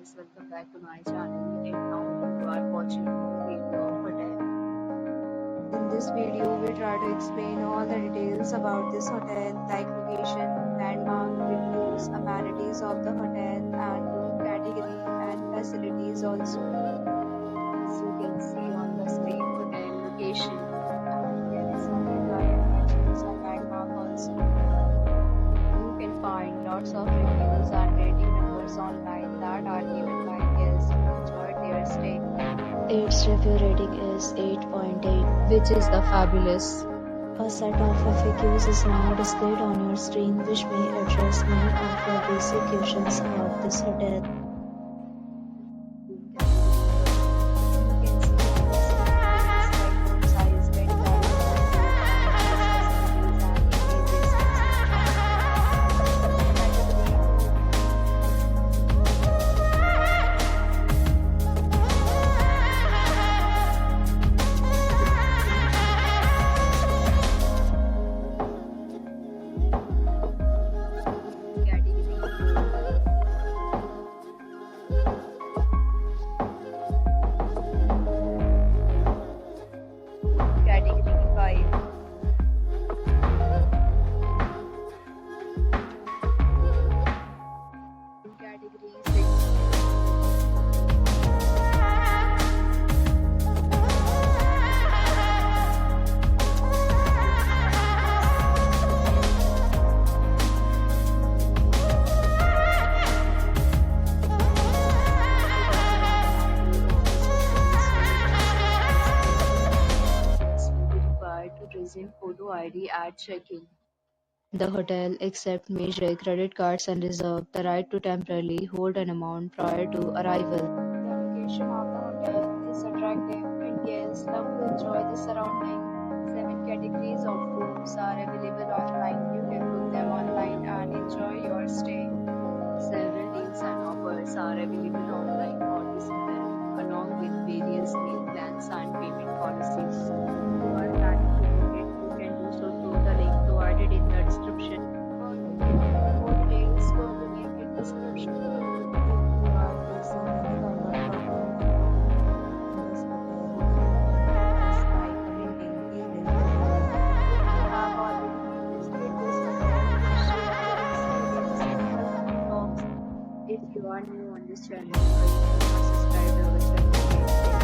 guys, welcome back to my channel and now you are watching the video of hotel. In this video, we try to explain all the details about this hotel like location, landmark, reviews, amenities of the hotel and room category and facilities also. As you can see on the screen, hotel location and there is some nearby attractions and landmark also. You can find lots of reviews and rating numbers online that are given by guests who enjoyed their stay. Its review rating is 8.8, Which is the fabulous. A set of FAQs is now displayed on your screen, which may address many of your basic questions about this hotel. Room category. You can see on the screen like room size, bed type, facilities and areas. Category 5. Category 6. Guests will be required to present photo ID at check-in. The hotel accepts major credit cards and reserves the right to temporarily hold an amount prior to arrival. The location of the hotel is attractive and guests love to enjoy the surrounding. 7 categories of rooms are available online. You can book them online and enjoy your stay. Several deals and offers are available online for this hotel, along with various meal plans and payment policies. If you are planning to book it, you can do so through the link provided in the description. For more details, go to the link in description. If you are facing any kind of problem in this hotel, you can contact us by commenting. We will help you. If you have already visited this hotel, share your experience in the comment box. If you are new on this channel, or if you have subscribed our channel,